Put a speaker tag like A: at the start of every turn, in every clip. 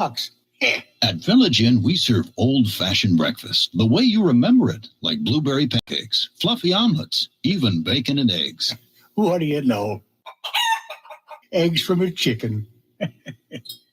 A: At Village Inn, we serve old-fashioned breakfast, the way you remember it, like blueberry pancakes, fluffy omelets, even bacon and eggs. What do you know? Eggs from a chicken.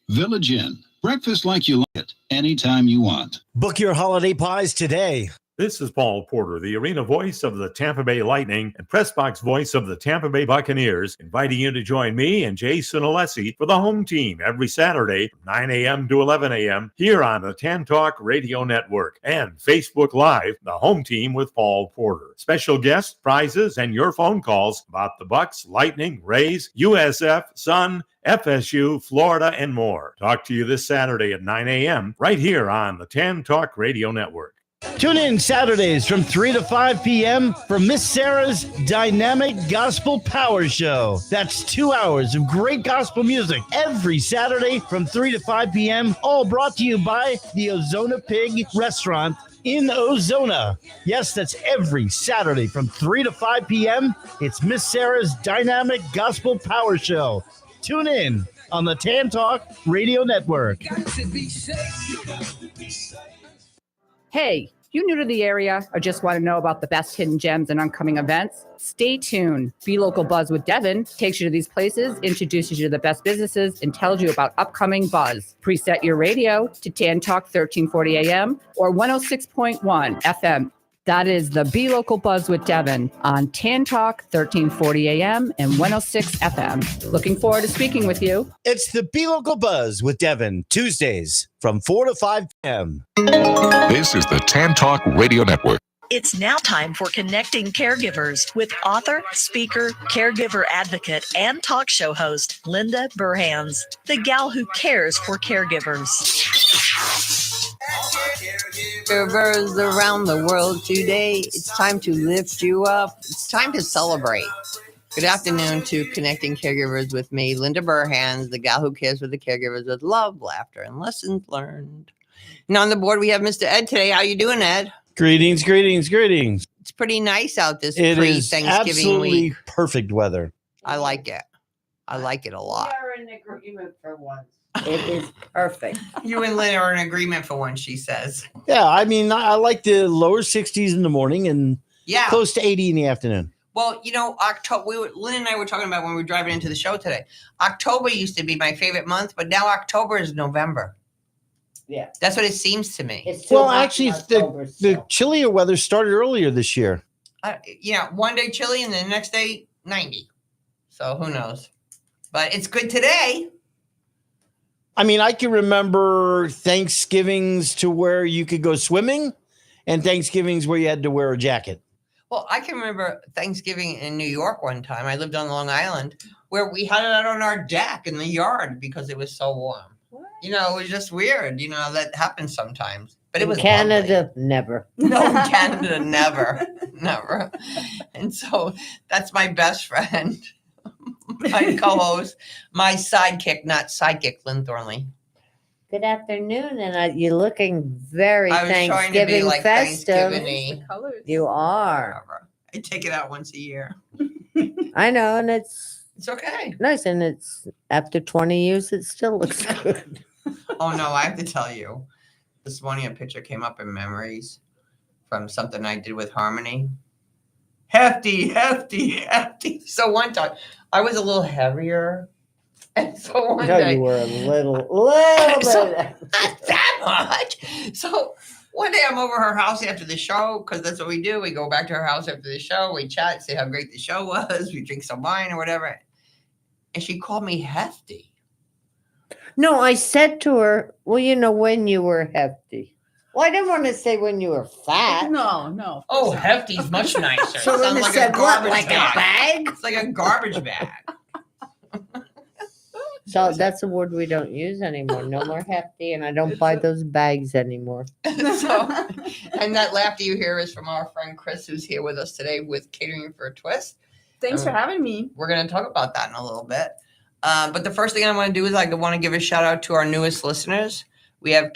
A: Village Inn, breakfast like you like it, anytime you want.
B: Book your holiday pies today.
C: This is Paul Porter, the arena voice of the Tampa Bay Lightning and press box voice of the Tampa Bay Buccaneers, inviting you to join me and Jason Alessi for the home team every Saturday from 9 a.m. to 11 a.m. here on the Tan Talk Radio Network and Facebook Live, the home team with Paul Porter. Special guests, prizes, and your phone calls about the Bucks, Lightning, Rays, USF, Sun, FSU, Florida, and more. Talk to you this Saturday at 9 a.m. right here on the Tan Talk Radio Network.
B: Tune in Saturdays from 3 to 5 p.m. for Miss Sarah's Dynamic Gospel Power Show. That's 2 hours of great gospel music every Saturday from 3 to 5 p.m. All brought to you by the Ozona Pig Restaurant in Ozona. Yes, that's every Saturday from 3 to 5 p.m. It's Miss Sarah's Dynamic Gospel Power Show. Tune in on the Tan Talk Radio Network.
D: Hey, you new to the area or just want to know about the best hidden gems and upcoming events? Stay tuned. Be Local Buzz with Devin takes you to these places, introduces you to the best businesses, and tells you about upcoming buzz. Preset your radio to Tan Talk 1340 AM or 106.1 FM. That is the Be Local Buzz with Devin on Tan Talk 1340 AM and 106 FM. Looking forward to speaking with you.
B: It's the Be Local Buzz with Devin, Tuesdays from 4 to 5 p.m.
E: This is the Tan Talk Radio Network.
F: It's now time for Connecting Caregivers with author, speaker, caregiver advocate, and talk show host Linda Burhans, the gal who cares for caregivers.
G: Caregivers around the world today, it's time to lift you up. It's time to celebrate. Good afternoon to Connecting Caregivers with me, Linda Burhans, the gal who cares for the caregivers with love, laughter, and lessons learned. And on the board, we have Mr. Ed today. How you doing, Ed?
B: Greetings, greetings, greetings.
G: It's pretty nice out this
B: It is
G: pre-Thanksgiving
B: absolutely
G: week.
B: perfect weather.
G: I like it. I like it a lot.
H: We are in agreement for once. It is perfect.
G: You and Lynn are in agreement for once, she says.
B: Yeah, I mean, I like the lower 60s in the morning and close to 80 in the afternoon.
G: Well, you know, Lynn and I were talking about when we were driving into the show today. October used to be my favorite month, but now October is November.
H: Yeah.
G: That's what it seems to me.
H: It's
B: Well, actually, the chillier weather started earlier this year.
G: One day chilly and then the next day 90. So who knows? But it's good today.
B: I mean, I can remember Thanksgivings to where you could go swimming and Thanksgivings where you had to wear a jacket.
G: Well, I can remember Thanksgiving in New York one time. I lived on Long Island where we had it out on our deck in the yard because it was so warm. What? You know, it was just weird. You know, that happens sometimes. But it was
H: Canada,
G: lovely.
H: Never.
G: No, in Canada, never. Never. And so that's my best friend, my co-host, my sidekick, Lynn Thornley.
H: Good afternoon, and you're looking very Thanksgiving
G: like
H: festive.
G: Thanksgiving-y.
H: You are.
G: I take it out once a year.
H: I know, and it's
G: okay.
H: Nice, and it's after 20 years, it still looks good.
G: Oh no, I have to tell you, this morning a picture came up in memories from something I did with Harmony. Hefty. So one time I was a little heavier. And so one day
H: you were a little
G: bit. Not that much. So one day I'm over her house after the show, because that's what we do. We go back to her house after the show. We chat, say how great the show was. We drink some wine or whatever. And she called me hefty.
H: No, I said to her, well, you know, when you were hefty. Well, I didn't want to say when you were fat.
G: No. Oh, hefty's much nicer.
H: So when
G: like
H: said
G: a
H: what,
G: garbage
H: like a bag?
G: It's like a garbage bag.
H: So that's a word we don't use anymore. No more hefty, and I don't buy those bags anymore.
G: And that laughter you hear is from our friend Chris, who's here with us today with Catering for a Twist.
I: Thanks for having me.
G: We're going to talk about that in a little bit. But the first thing I want to do is I want to give a shout out to our newest listeners. We have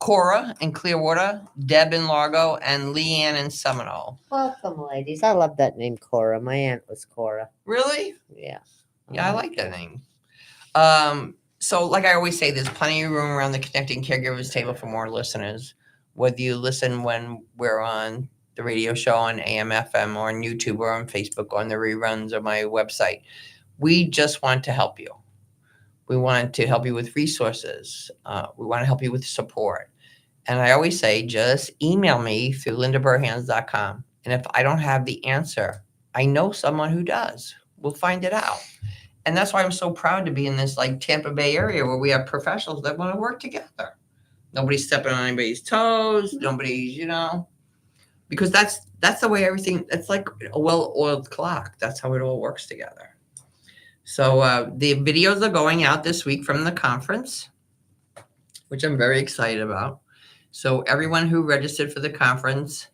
G: Cora in Clearwater, Deb in Largo, and Leanne in Seminole.
H: Welcome, ladies. I love that name, Cora. My aunt was Cora.
G: Really?
H: Yeah.
G: Yeah, I like that name. So, like I always say, there's plenty of room around the Connecting Caregivers table for more listeners. Whether you listen when we're on the radio show on AM, FM, or on YouTube, or on Facebook, or on the reruns of my website, we just want to help you. We want to help you with resources. We want to help you with support. And I always say, just email me through lindaburhans.com. And if I don't have the answer, I know someone who does. We'll find it out. And that's why I'm so proud to be in this like Tampa Bay area where we have professionals that want to work together. Nobody's stepping on anybody's toes. Nobody's, because that's the way everything, it's like a well-oiled clock. That's how it all works together. So the videos are going out this week from the conference, which I'm very excited about. So everyone who registered for the conference,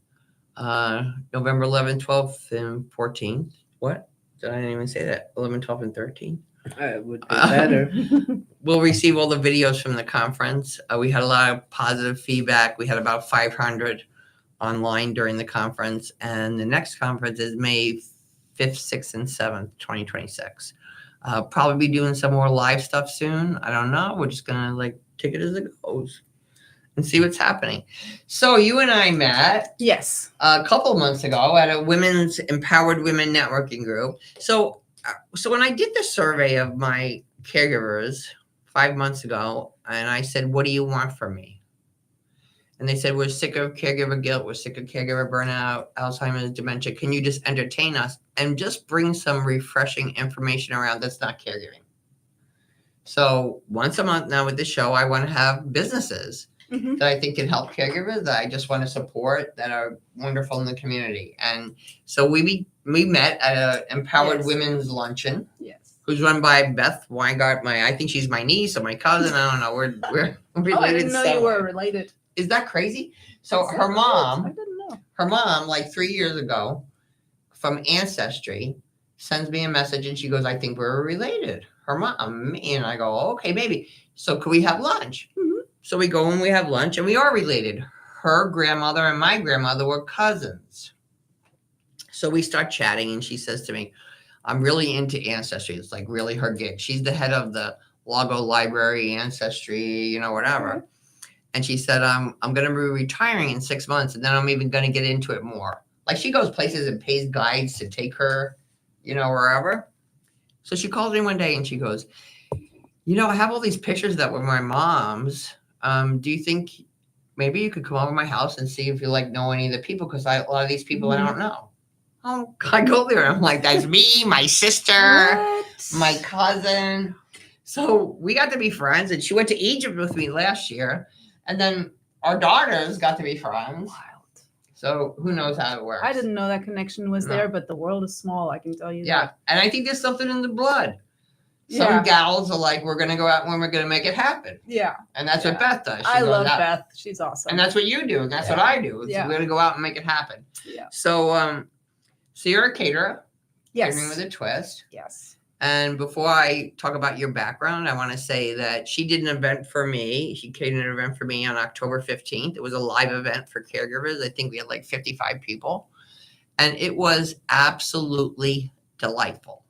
G: November 11th, 12th, and 14th. What? Did I even say that? 11, 12, and 13?
H: It would be better.
G: We'll receive all the videos from the conference. We had a lot of positive feedback. We had about 500 online during the conference. And the next conference is May 5th, 6th, and 7th, 2026. Probably be doing some more live stuff soon. I don't know. We're just going to take it as it goes and see what's happening. So you and I met
I: Yes.
G: a couple of months ago at a women's empowered women networking group. So when I did the survey of my caregivers 5 months ago, and I said, what do you want from me? And they said, we're sick of caregiver guilt. We're sick of caregiver burnout, Alzheimer's, dementia. Can you just entertain us and just bring some refreshing information around that's not caregiving? So once a month now with the show, I want to have businesses that I think can help caregivers, that I just want to support, that are wonderful in the community. And so we met at an Empowered Women's Luncheon.
I: Yes.
G: Who's run by Beth Weingart. I think she's my niece or my cousin. I don't know. We're related.
I: Oh, I didn't know you were related.
G: Is that crazy? So
I: I
G: her mom,
I: didn't know.
G: her mom, 3 years ago, from Ancestry, sends me a message and she goes, I think we're related. Her mom, and I go, okay, maybe. So could we have lunch?
I: Mm-hmm.
G: So we go and we have lunch, and we are related. Her grandmother and my grandmother were cousins. So we start chatting, and she says to me, I'm really into Ancestry. It's really her gig. She's the head of the Lago Library, Ancestry, whatever.
I: Okay.
G: And she said, I'm going to be retiring in 6 months, and then I'm even going to get into it more. She goes places and pays guides to take her, wherever. So she calls me one day, and she goes, I have all these pictures that were my mom's. Do you think maybe you could come over to my house and see if you know any of the people? Because a lot of these people I don't know. I go there. I'm like, that's me, my sister, my cousin. So we got to be friends, and she went to Egypt with me last year. And then our daughters got to be friends.
I: Wild.
G: So who knows how it works.
I: I didn't know that connection was there, but the world is small. I can tell you
G: Yeah.
I: that.
G: And I think there's something in the blood.
I: Yeah.
G: Some gals are like, we're going to go out when we're going to make it happen.
I: Yeah.
G: And that's what Beth does. She
I: I
G: goes
I: love
G: out.
I: Beth. She's awesome.
G: And that's what you do. And that's what I do. We're going to go out and make it happen.
I: Yeah.
G: So, so you're a caterer.
I: Yes.
G: Catering with a twist.
I: Yes.
G: And before I talk about your background, I want to say that she did an event for me. She catered an event for me on October 15th. It was a live event for caregivers. I think we had 55 people. And it was absolutely delightful.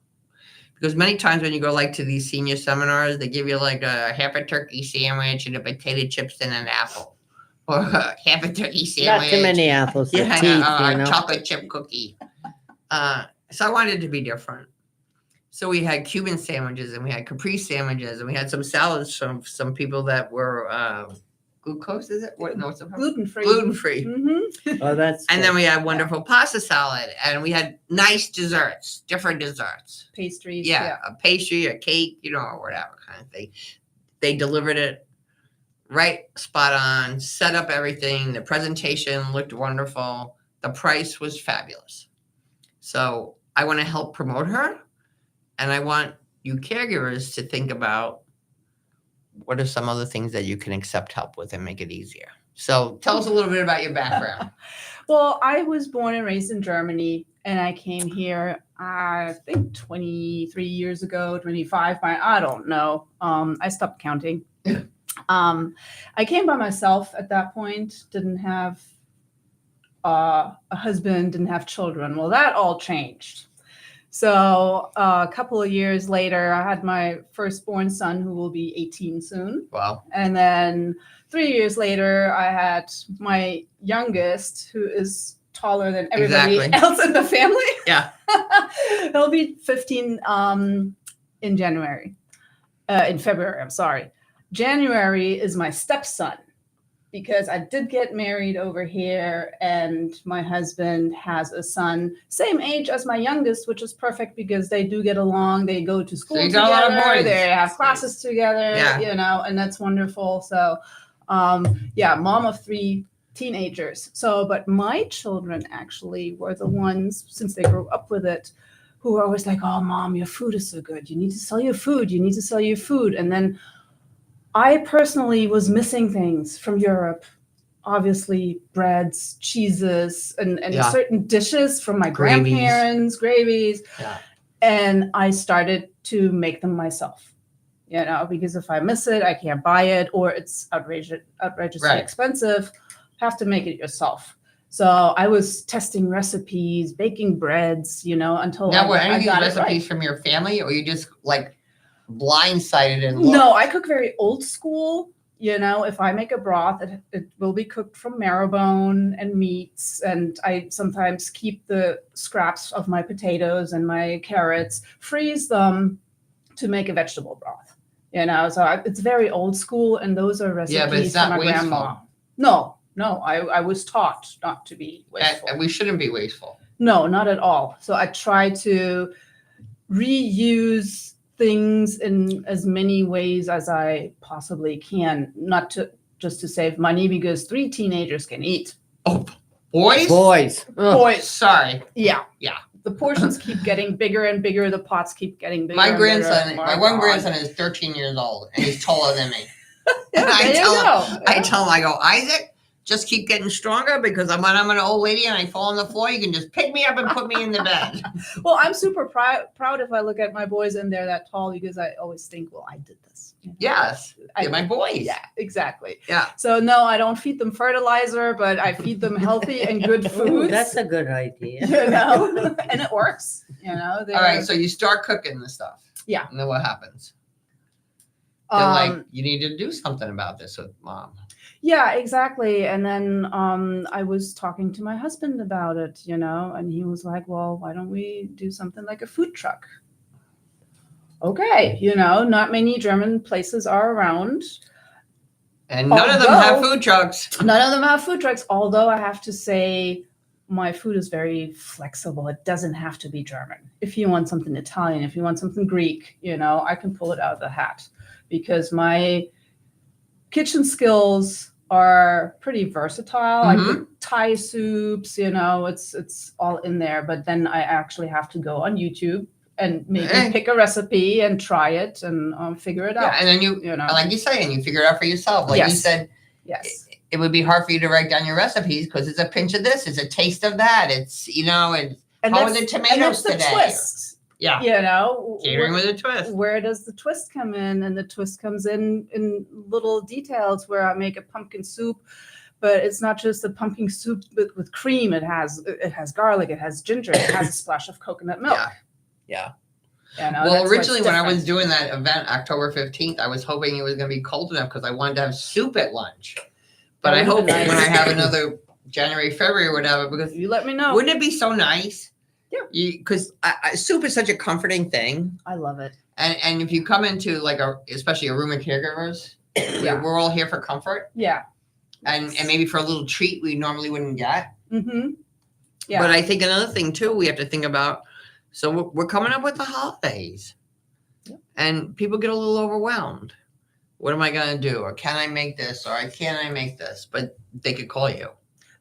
G: Because many times when you go to these senior seminars, they give you a half a turkey sandwich and a potato chips and an apple. Or half a turkey sandwich.
H: Not too many apples.
G: Yeah,
H: With teeth,
G: a chocolate chip cookie. So I wanted it to be different. So we had Cuban sandwiches, and we had Capri sandwiches, and we had some salads from some people that were glucose, is it? What? No, it's
I: Gluten-free.
G: Gluten-free.
I: Mm-hmm.
H: Oh, that's
G: And
H: good.
G: then we had wonderful pasta salad, and we had nice desserts, different desserts.
I: Pastries.
G: Yeah, a pastry, a cake, or whatever kind of thing. They delivered it right spot on, set up everything. The presentation looked wonderful. The price was fabulous. So I want to help promote her. And I want you caregivers to think about what are some other things that you can accept help with and make it easier. So tell us a little bit about your background.
I: Well, I was born and raised in Germany, and I came here, I think 23 years ago, 25, I don't know. I stopped counting. I came by myself at that point, didn't have a husband, didn't have children. Well, that all changed. So a couple of years later, I had my firstborn son, who will be 18 soon.
G: Wow.
I: And then 3 years later, I had my youngest, who is taller than everybody else in the family.
G: Yeah.
I: He'll be 15 in January. In February, I'm sorry. January is my stepson, because I did get married over here, and my husband has a son same age as my youngest, which is perfect because they do get along. They go to school
G: got a lot of
I: together.
G: boys.
I: They have classes together, and that's wonderful. So, mom of 3 teenagers. So, but my children actually were the ones, since they grew up with it, who were always like, "Oh, Mom, your food is so good. You need to sell your food. You need to sell your food." And then I personally was missing things from Europe. Obviously, breads, cheeses, and certain dishes from my grandparents, gravies.
G: Yeah.
I: And I started to make them myself, because if I miss it, I can't buy it, or it's outrageously expensive. Have to make it yourself. So I was testing recipes, baking breads, until
G: now, were any
I: I
G: of these
I: got
G: recipes from your family, or you just like blindsided and looked?
I: No, I cook very old school. If I make a broth, it will be cooked from marrow bone and meats. And I sometimes keep the scraps of my potatoes and my carrots, freeze them to make a vegetable broth. So it's very old school. And those are recipes
G: but it's
I: from
G: not
I: my
G: wasteful.
I: grandma. No, I was taught not to be wasteful.
G: And we shouldn't be wasteful.
I: No, not at all. So I try to reuse things in as many ways as I possibly can, not just to save money, because 3 teenagers can eat.
G: Oh, boys?
I: Boys.
G: Sorry.
I: Yeah.
G: Yeah.
I: The portions keep getting bigger and bigger. The pots keep getting bigger.
G: My
I: and
G: grandson,
I: bigger.
G: my one grandson is 13 years old, and he's taller than me.
I: Yeah,
G: I
I: there you
G: tell him, I go, Isaac, just keep getting stronger, because when I'm an old lady and I fall on the floor, you can just pick me up and put me in the bed.
I: Well, I'm super proud if I look at my boys and they're that tall, because I always think, well, I did this.
G: Yes. They're my boys.
I: Yeah, exactly.
G: Yeah.
I: So no, I don't feed them fertilizer, but I feed them healthy and good
H: Ooh,
I: foods.
H: that's a good idea.
I: And it works.
G: All right, so you start cooking the stuff.
I: Yeah.
G: And then what happens? They're like, you need to do something about this with Mom.
I: Yeah, exactly. And then I was talking to my husband about it, and he was like, well, why don't we do something like a food truck? Okay, not many German places are around.
G: And none of them have food trucks.
I: None of them have food trucks, although I have to say my food is very flexible. It doesn't have to be German. If you want something Italian, if you want something Greek, I can pull it out of the hat, because my kitchen skills are pretty versatile. I cook Thai soups, it's all in there. But then I actually have to go on YouTube and maybe pick a recipe and try it and figure it out.
G: Yeah, and then you like you say, and you figure it out for yourself. Like you said,
I: yes,
G: it would be hard for you to write down your recipes because it's a pinch of this, it's a taste of that. It's and how are the tomatoes
I: the
G: today?
I: Twist.
G: Yeah. Catering with a twist.
I: Where does the twist come in? And the twist comes in little details, where I make a pumpkin soup, but it's not just a pumpkin soup with cream. It has garlic, it has ginger, it has a splash of coconut milk.
G: Yeah.
I: Well,
G: originally when I was doing that event, October 15th, I was hoping it was going to be cold enough because I wanted to have soup at lunch. But I hope when I have another January, February, or whatever, because
I: you let me know.
G: Wouldn't it be so nice?
I: Yeah.
G: Because soup is such a comforting thing.
I: I love it.
G: And if you come into especially a room of caregivers, we're all here for comfort.
I: Yeah.
G: And maybe for a little treat we normally wouldn't get.
I: Mm-hmm. Yeah.
G: But I think another thing too, we have to think about, so we're coming up with the holidays.
I: Yep.
G: And people get a little overwhelmed. What am I going to do? Or can I make this? Or can I make this? But they could call you.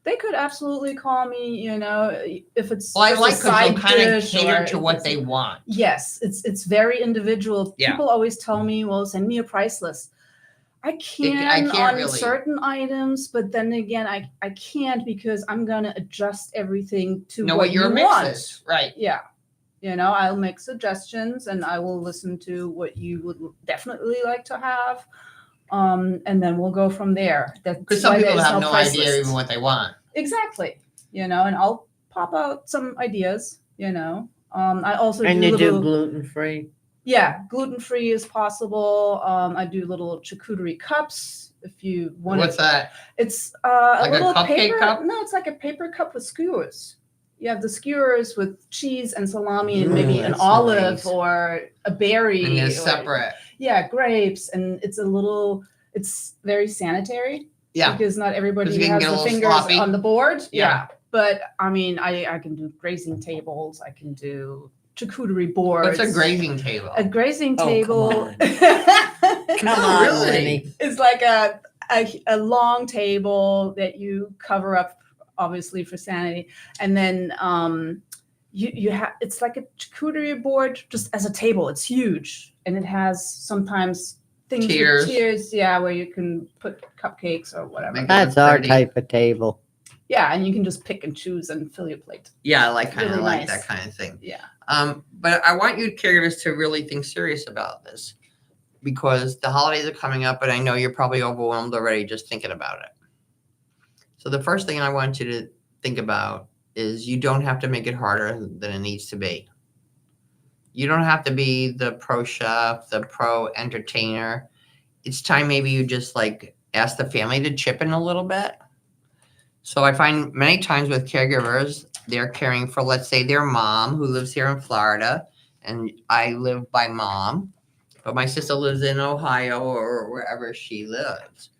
I: They could absolutely call me, if it's.
G: Well, I like because you'll kind of cater to what
I: it's,
G: they want.
I: Yes, it's very individual.
G: Yeah.
I: People always tell me, well, send me a price list. I can't on
G: really.
I: certain items, but then again, I can't because I'm going to adjust everything to
G: what your
I: you
G: mix
I: want.
G: is. Right.
I: Yeah. I'll make suggestions and I will listen to what you would definitely like to have. And then we'll go from there.
G: Because some people have no idea even what they want.
I: Exactly. And I'll pop out some ideas, I also
H: And
I: do
H: you do
I: little,
H: gluten-free?
I: yeah, gluten-free is possible. I do little charcuterie cups if you want.
G: What's that?
I: It's
G: Like
I: a little
G: a cupcake
I: paper
G: cup?
I: No, it's like a paper cup with skewers. You have the skewers with cheese and salami and maybe an
H: that's
I: olive
H: nice.
I: or a berry.
G: And they're
I: or-
G: separate.
I: Yeah, grapes, and it's very sanitary.
G: Yeah.
I: Because not
G: 'Cause
I: everybody
G: you can
I: has
G: get a
I: the
G: little
I: fingers
G: sloppy.
I: on the board.
G: Yeah.
I: But I mean, I can do grazing tables. I can do charcuterie boards.
G: What's a grazing table?
I: A grazing
H: Oh, come
I: table.
H: on. Come
G: Oh,
H: on,
G: really?
H: Lenny.
I: It's like a long table that you cover up, obviously for sanity, and then you have it's like a charcuterie board just as a table. It's huge, and it has sometimes things
G: Tiers.
I: with tiers, yeah, where you can put cupcakes or whatever.
G: Make it
H: That's our
G: pretty.
H: type of table.
I: Yeah, and you can just pick and choose and fill your plate.
G: Yeah, I like kind of
I: Really
G: like
I: nice.
G: that kind of thing.
I: Yeah.
G: But I want you caregivers to really think serious about this because the holidays are coming up, and I know you're probably overwhelmed already just thinking about it. So the first thing I want you to think about is you don't have to make it harder than it needs to be. You don't have to be the pro chef, the pro entertainer. It's time maybe you just like ask the family to chip in a little bit. So I find many times with caregivers, they're caring for, let's say, their mom who lives here in Florida, and I live by mom, but my sister lives in Ohio or wherever she lives.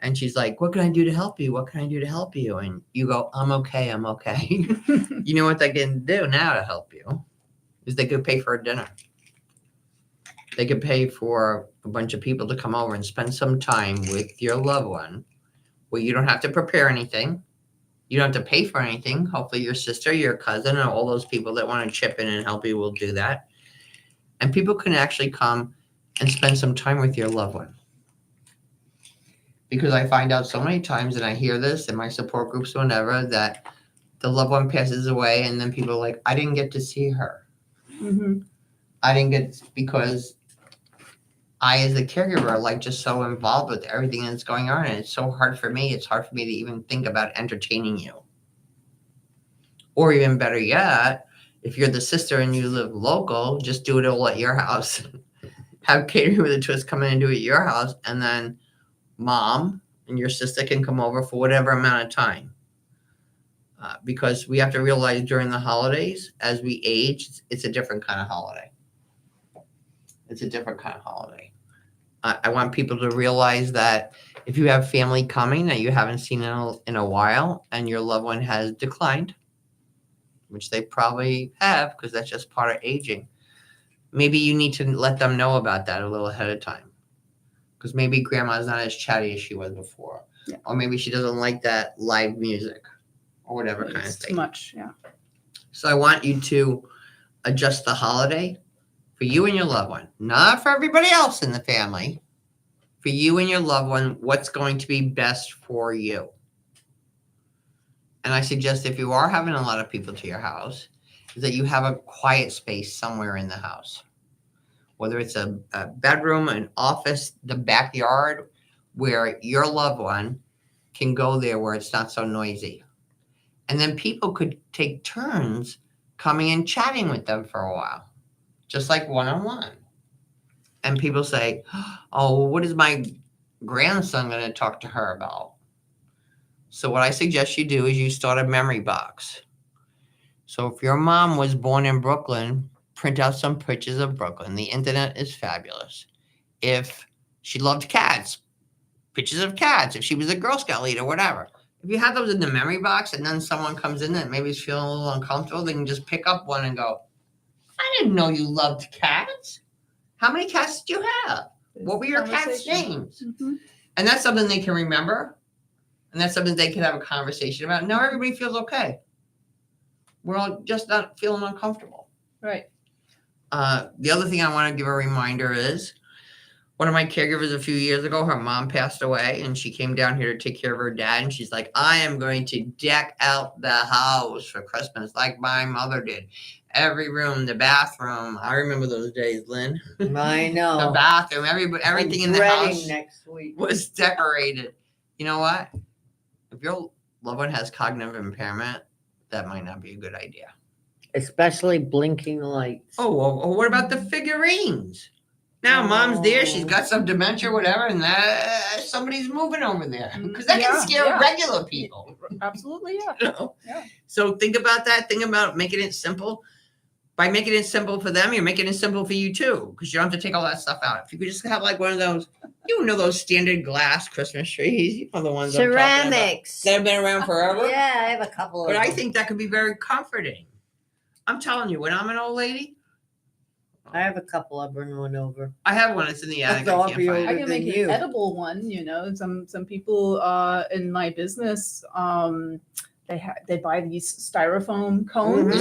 G: And she's like, what can I do to help you? What can I do to help you? And you go, I'm okay. I'm okay. You know what they can do now to help you is they could pay for a dinner. They could pay for a bunch of people to come over and spend some time with your loved one where you don't have to prepare anything. You don't have to pay for anything. Hopefully your sister, your cousin, and all those people that want to chip in and help you will do that. And people can actually come and spend some time with your loved one. Because I find out so many times, and I hear this in my support groups or whenever, that the loved one passes away and then people are like, I didn't get to see her.
I: Mm-hmm.
G: I didn't get, because I, as a caregiver, are like just so involved with everything that's going on. And it's so hard for me. It's hard for me to even think about entertaining you. Or even better yet, if you're the sister and you live local, just do it all at your house. Have catering with a twist come in and do it at your house. And then mom and your sister can come over for whatever amount of time. Because we have to realize during the holidays, as we age, it's a different kind of holiday. It's a different kind of holiday. I want people to realize that if you have family coming that you haven't seen in a while and your loved one has declined, which they probably have because that's just part of aging, maybe you need to let them know about that a little ahead of time. Because maybe grandma's not as chatty as she was before.
I: Yeah.
G: Or maybe she doesn't like that live music or whatever kind of
I: It's
G: thing.
I: too much, yeah.
G: So I want you to adjust the holiday for you and your loved one, not for everybody else in the family. For you and your loved one, what's going to be best for you. And I suggest if you are having a lot of people to your house, is that you have a quiet space somewhere in the house. Whether it's a bedroom, an office, the backyard, where your loved one can go there where it's not so noisy. And then people could take turns coming and chatting with them for a while, just like one-on-one. And people say, oh, what is my grandson going to talk to her about? So what I suggest you do is you start a memory box. So if your mom was born in Brooklyn, print out some pictures of Brooklyn. The internet is fabulous. If she loved cats, pictures of cats. If she was a Girl Scout leader, whatever. If you have those in the memory box and then someone comes in and maybe is feeling a little uncomfortable, they can just pick up one and go, I didn't know you loved cats. How many cats did you have? What were your cats' names?
I: Mm-hmm.
G: And that's something they can remember. And that's something they can have a conversation about. Now everybody feels okay. We're all just not feeling uncomfortable.
I: Right.
G: The other thing I want to give a reminder is one of my caregivers a few years ago, her mom passed away and she came down here to take care of her dad. And she's like, I am going to deck out the house for Christmas like my mother did. Every room, the bathroom. I remember those days, Lynn.
H: I know.
G: The bathroom, everything in the house
H: next week.
G: was decorated. You know what? If your loved one has cognitive impairment, that might not be a good idea.
H: Especially blinking lights.
G: Oh, well, what about the figurines? Now, mom's there. She's got some dementia, or whatever, and somebody's moving over there because that can scare regular people.
I: Absolutely, yeah.
G: You know?
I: Yeah.
G: So think about that. Think about making it simple. By making it simple for them, you're making it simple for you too, because you don't have to take all that stuff out. If you could just have like one of those, those standard glass Christmas trees, the ones
H: ceramics
G: that have been around forever.
H: Yeah, I have a couple of
G: But
H: them.
G: I think that could be very comforting. I'm telling you, when I'm an old lady,
H: I have a couple. I'll bring one over.
G: I have one. It's in the attic.
H: That's
G: I can't find
I: I
G: it.
I: can make an edible one. Some people in my business, they buy these styrofoam cones,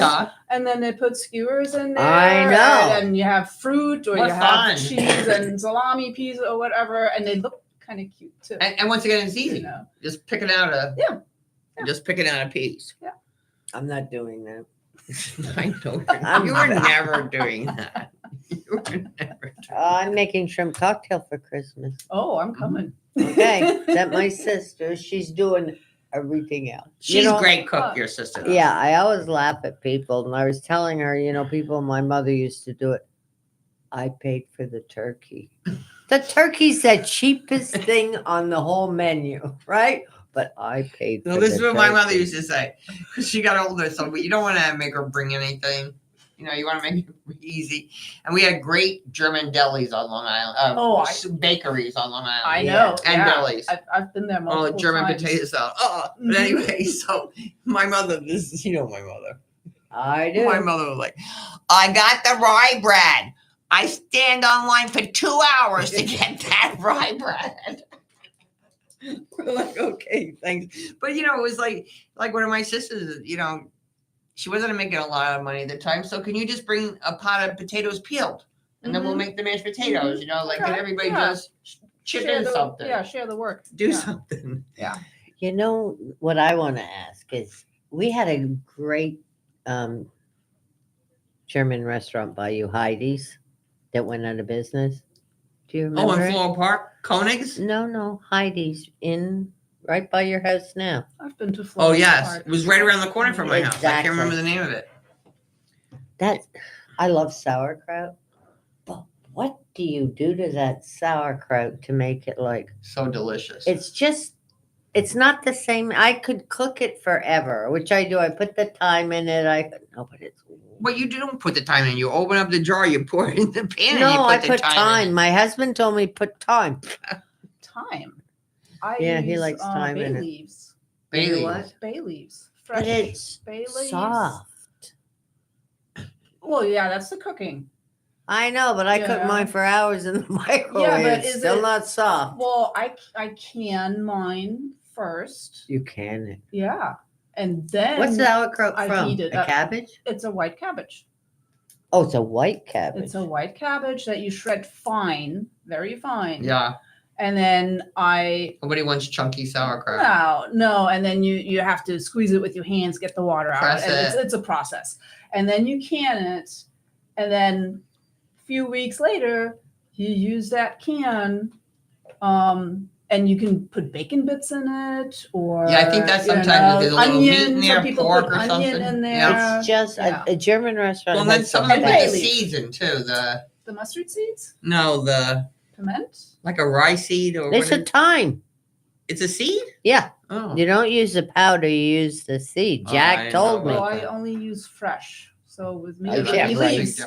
I: and then they put skewers in there.
H: I know.
I: And you have fruit, or you have cheese and salami pieces or whatever, and they look kind of cute too.
G: And once again, it's easy. Just picking out just picking out a piece.
I: Yeah.
H: I'm not doing that.
G: I know you were never doing that. You were never.
H: I'm making shrimp cocktail for Christmas.
I: Oh, I'm coming.
H: Okay, that my sister. She's doing everything else.
G: She's a great cook, your sister.
H: Yeah, I always laugh at people, and I was telling her, people, my mother used to do it. I paid for the turkey. The turkey's the cheapest thing on the whole menu, right? But I paid for
G: this is what my mother
H: turkey.
G: used to say, because she got older. So, but you don't want to make her bring anything. You want to make it easy. And we had great German delis on Long Island. Bakeries on Long Island.
I: I know.
G: And delis.
I: I've been there multiple
G: German
I: times.
G: potato salad. But anyway, so my mother, my mother.
H: I do.
G: My mother was like, I got the rye bread. I stand online for 2 hours to get that rye bread. We're like, okay, thanks. But it was like one of my sisters, she wasn't making a lot of money at the time. So can you just bring a pot of potatoes peeled? And then we'll make the mashed potatoes, and everybody just chip
I: share
G: in something.
I: Yeah, share the work.
G: Do something. Yeah.
H: What I want to ask is, we had a great German restaurant by you, Heidi's, that went out of business. Do you remember?
G: Oh, in Floral Park? Koenig's?
H: No, Heidi's right by your house now.
I: I've been to Floral
G: Oh, yes.
I: Park.
G: It was right around the corner from my house. I can't remember the name of it.
H: I love sauerkraut. But what do you do to that sauerkraut to make it
G: so delicious?
H: It's not the same. I could cook it forever, which I do. I put the thyme in it.
G: But you don't put the thyme in. You open up the jar, you pour it in the pan,
H: No,
G: and
H: I
G: you put
H: put
G: the
H: thyme. My husband told me put thyme.
I: Thyme.
H: He likes thyme
I: bay
H: in it.
I: leaves.
G: Bay leaves.
H: What?
I: Bay leaves. Fresh
H: But it's
I: bay leaves.
H: soft.
I: Well, yeah, that's the cooking.
H: I know, but I cook mine for hours in the microwave.
I: but
H: It's still not soft.
I: Well, I can mine first.
H: You can.
I: Yeah. And then
H: What's sauerkraut
I: I
H: from?
I: heat it
H: A
I: up.
H: cabbage?
I: It's a white cabbage.
H: Oh, it's a white cabbage.
I: It's a white cabbage that you shred fine, very fine.
G: Yeah.
I: And then
G: Nobody wants chunky sauerkraut.
I: No. And then you have to squeeze it with your hands, get the water out.
G: Press
I: And
G: it.
I: it's a process. And then you can it. And then a few weeks later, you use that can. And you can put bacon bits in it, or
G: Yeah, I think that sometimes there's a little meat in there,
I: Some people
G: pork
I: put
G: or
I: onion
G: something.
I: in there.
G: Yeah.
H: It's just a German restaurant.
G: Well, and then
H: has
G: some of them
I: And
G: put
I: bay
G: the
I: leaf.
G: seeds in too.
I: The mustard seeds,
G: The
I: piment.
G: like a rye seed or
H: There's a thyme.
G: It's a seed?
H: Yeah.
G: Oh.
H: You don't use the powder, you use the seed.
G: Oh,
H: Jack
G: I
H: told
G: know.
H: me.
I: Well, I only use fresh. So with me,
H: Yeah,
I: bay
H: right.
I: leaves.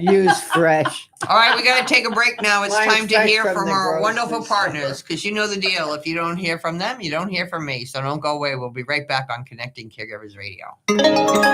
H: Use fresh.
G: All right, we got to take a break now. It's
H: Mine's
G: time to
H: fresh
G: hear
H: from
G: from
H: the
G: our
H: grocery
G: wonderful
H: store.
G: partners, because you know the deal. If you don't hear from them, you don't hear from me. So don't go away. We'll be right back on Connecting Caregivers Radio.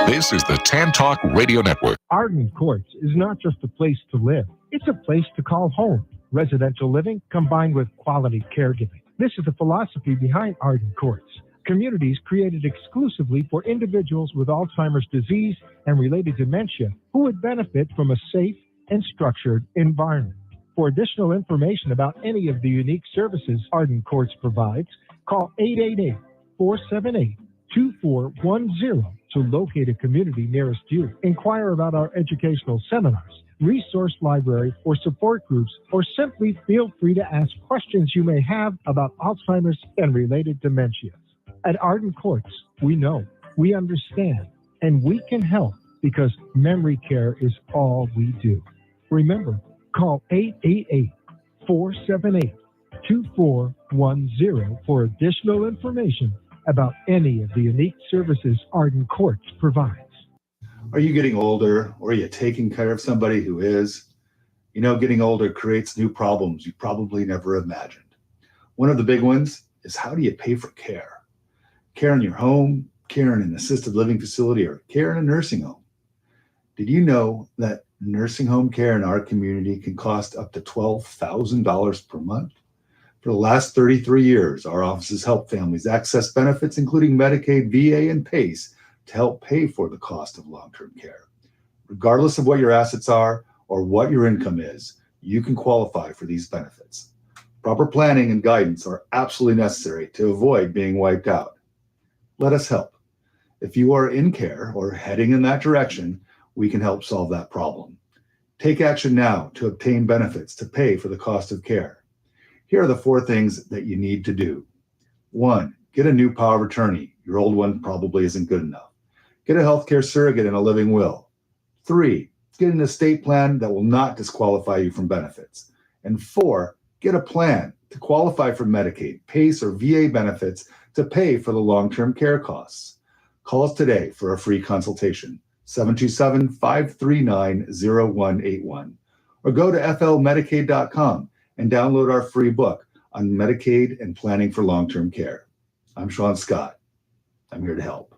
E: This is the Tan Talk Radio Network.
J: Arden Courts is not just a place to live. It's a place to call home. Residential living combined with quality caregiving. This is the philosophy behind Arden Courts. Communities created exclusively for individuals with Alzheimer's disease and related dementia who would benefit from a safe and structured environment. For additional information about any of the unique services Arden Courts provides, call 888-478-2410 to locate a community nearest you. Inquire about our educational seminars, resource library, or support groups, or simply feel free to ask questions you may have about Alzheimer's and related dementias. At Arden Courts, we know, we understand, and we can help because memory care is all we do. Remember, call 888-478-2410 for additional information about any of the unique services Arden Courts provides.
K: Are you getting older, or are you taking care of somebody who is? You know, getting older creates new problems you probably never imagined. One of the big ones is, how do you pay for care? Care in your home, care in an assisted living facility, or care in a nursing home. Did you know that nursing home care in our community can cost up to $12,000 per month? For the last 33 years, our office has helped families access benefits, including Medicaid, VA, and PACE, to help pay for the cost of long-term care. Regardless of what your assets are or what your income is, you can qualify for these benefits. Proper planning and guidance are absolutely necessary to avoid being wiped out. Let us help. If you are in care or heading in that direction, we can help solve that problem. Take action now to obtain benefits to pay for the cost of care. Here are the 4 things that you need to do. 1, get a new power of attorney. Your old one probably isn't good enough. Get a healthcare surrogate and a living will. 3, get an estate plan that will not disqualify you from benefits. And 4, get a plan to qualify for Medicaid, PACE, or VA benefits to pay for the long-term care costs. Call us today for a free consultation, 727-539-0181, or go to flmedicaid.com and download our free book on Medicaid and planning for long-term care. I'm Sean Scott. I'm here to help.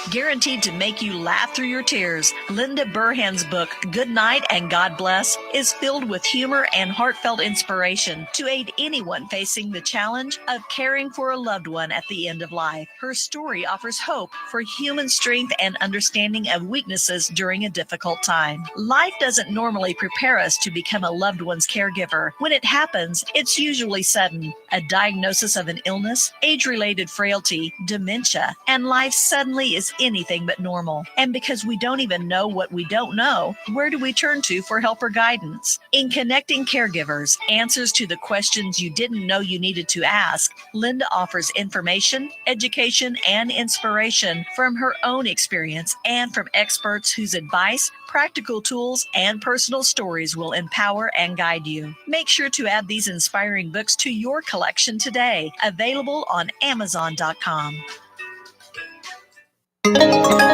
F: Guaranteed to make you laugh through your tears, Linda Burhan's book, Good Night and God Bless, is filled with humor and heartfelt inspiration to aid anyone facing the challenge of caring for a loved one at the end of life. Her story offers hope for human strength and understanding of weaknesses during a difficult time. Life doesn't normally prepare us to become a loved one's caregiver. When it happens, it's usually sudden. A diagnosis of an illness, age-related frailty, dementia, and life suddenly is anything but normal. And because we don't even know what we don't know, where do we turn to for help or guidance? In Connecting Caregivers, Answers to the Questions You Didn't Know You Needed to Ask, Linda offers information, education, and inspiration from her own experience and from experts whose advice, practical tools, and personal stories will empower and guide you. Make sure to add these inspiring books to your collection today. Available on Amazon.com.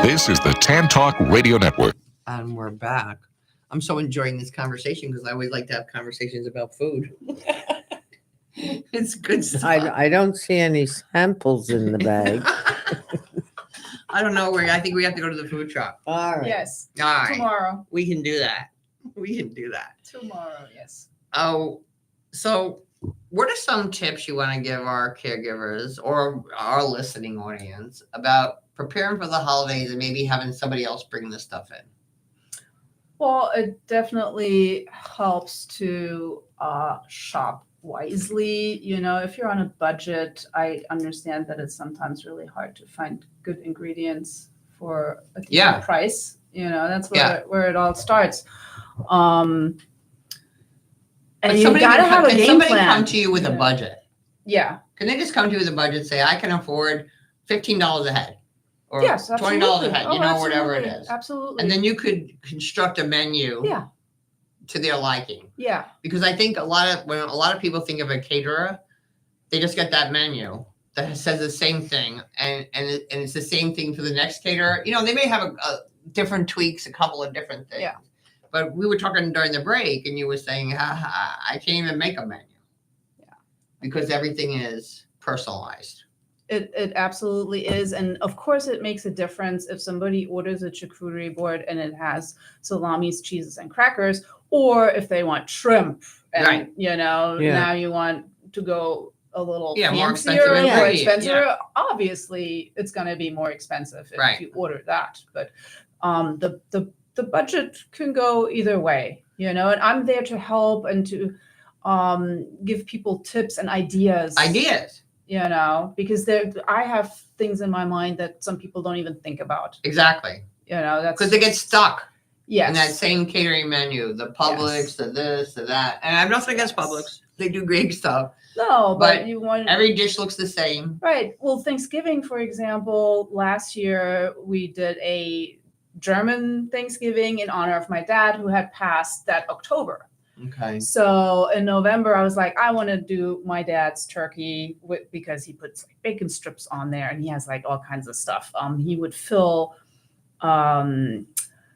E: This is the Tan Talk Radio Network.
G: And we're back. I'm so enjoying this conversation because I always like to have conversations about food. It's good stuff.
H: I don't see any samples in the bag.
G: I don't know where. I think we have to go to the food truck.
H: All right.
I: Yes.
G: All right.
I: Tomorrow.
G: We can do that. We can do that.
I: Tomorrow, yes.
G: Oh, so what are some tips you want to give our caregivers or our listening audience about preparing for the holidays and maybe having somebody else bring this stuff in?
I: Well, it definitely helps to shop wisely. You know, if you're on a budget, I understand that it's sometimes really hard to find good ingredients for a decent price. You know, that's where it all starts. And you gotta have a game
G: somebody
I: plan.
G: Come to you with a budget.
I: Yeah.
G: Can they just come to you with a budget? Say, I can afford $15 a head, or
I: yes,
G: $20 a head. You know, whatever it is.
I: Absolutely.
G: And then you could construct a menu.
I: Yeah.
G: To their liking.
I: Yeah.
G: Because I think when a lot of people think of a caterer, they just get that menu that says the same thing, and it's the same thing for the next caterer. You know, they may have a different tweaks, a couple of different things.
I: Yeah.
G: But we were talking during the break, and you were saying, I can't even make a menu.
I: Yeah.
G: Because everything is personalized.
I: It absolutely is. And of course, it makes a difference if somebody orders a charcuterie board and it has salamis, cheeses, and crackers, or if they want shrimp. And, you know, now you want to go a little
G: more
I: fancier,
G: expensive.
I: more expensive. Yeah. Obviously, it's going to be more expensive if you order that. But the budget can go either way, you know, and I'm there to help and to give people tips and ideas. You know, because I have things in my mind that some people don't even think about.
G: Exactly.
I: You know, that's
G: because they get stuck.
I: Yes.
G: In that same catering menu, the Publix, the this, the that. And I'm nothing against Publix. They do great stuff.
I: No, but you want
G: every dish looks the same.
I: Right. Well, Thanksgiving, for example, last year we did a German Thanksgiving in honor of my dad who had passed that October.
G: Okay.
I: So in November, I was like, I want to do my dad's turkey because he puts like bacon strips on there and he has like all kinds of stuff. He would fill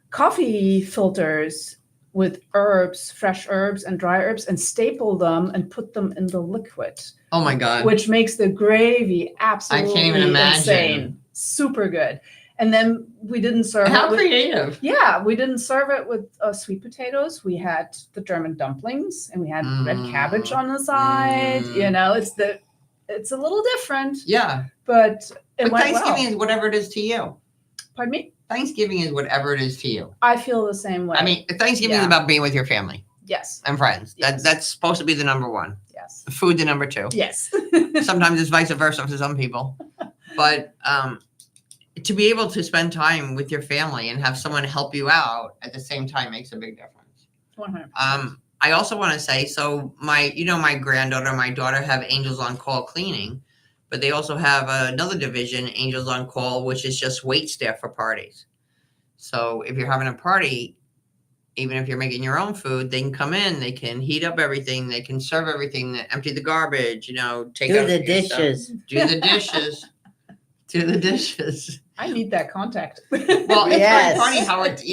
I: coffee filters with herbs, fresh herbs and dry herbs, and staple them and put them in the liquid.
G: Oh my God.
I: Which makes the gravy absolutely
G: I can't even imagine.
I: insane. Super good. And then we didn't serve
G: How
I: it with,
G: creative.
I: Yeah, we didn't serve it with sweet potatoes. We had the German dumplings and we had red cabbage on the side. You know, it's a little different.
G: Yeah.
I: But it went
G: Thanksgiving
I: well.
G: is whatever it is to you.
I: Pardon me?
G: Thanksgiving is whatever it is to you.
I: I feel the same way.
G: I mean, Thanksgiving is about being with your family.
I: Yes.
G: And friends.
I: Yes.
G: That's supposed to be the number one.
I: Yes.
G: Food the number two.
I: Yes.
G: Sometimes it's vice versa for some people. But to be able to spend time with your family and have someone help you out at the same time makes a big difference.
I: 100%.
G: I also want to say, so my granddaughter, my daughter have Angels on Call cleaning, but they also have another division, Angels on Call, which is just wait staff for parties. So if you're having a party, even if you're making your own food, they can come in, they can heat up everything, they can serve everything, empty the garbage, take out
H: the dishes.
G: Do the dishes. Do the dishes.
I: I need that contact.
G: Well, it's very funny how it,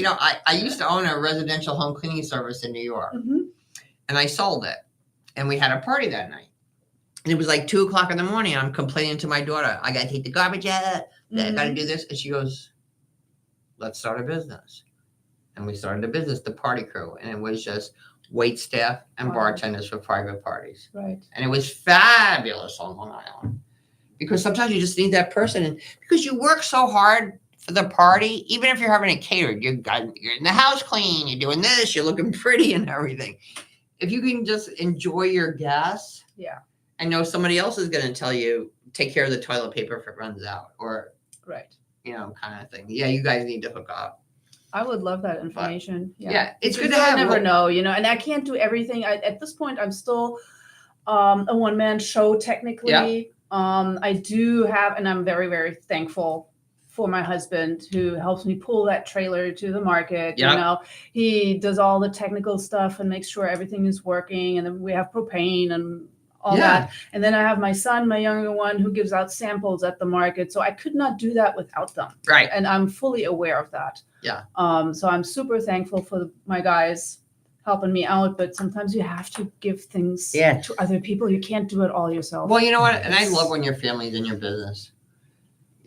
G: I used to own a residential home cleaning service in New York, and I sold it, and we had a party that night. And it was like 2:00 in the morning. I'm complaining to my daughter, I got to take the garbage out. I got to do this. And she goes, let's start a business. And we started a business, the party crew. And it was just wait staff and bartenders for private parties.
I: Right.
G: And it was fabulous on Long Island. Because sometimes you just need that person. And because you work so hard for the party, even if you're having it catered, you're in the house clean, you're doing this, you're looking pretty and everything. If you can just enjoy your guests.
I: Yeah.
G: I know somebody else is going to tell you, take care of the toilet paper if it runs out, or,
I: right.
G: Kind of thing. Yeah, you guys need to hook up.
I: I would love that information.
G: Yeah, it's good to
I: have.
G: have.
I: Never know, and I can't do everything. At this point, I'm still a one-man show technically.
G: Yeah.
I: I do have, and I'm very, very thankful for my husband who helps me pull that trailer to the market.
G: Yep.
I: He does all the technical stuff and makes sure everything is working. And then we have propane and all that. And then I have my son, my younger one, who gives out samples at the market. So I could not do that without them.
G: Right.
I: And I'm fully aware of that.
G: Yeah.
I: So I'm super thankful for my guys helping me out, but sometimes you have to give things to other people. You can't do it all yourself.
G: Well, you know what? And I love when your family's in your business.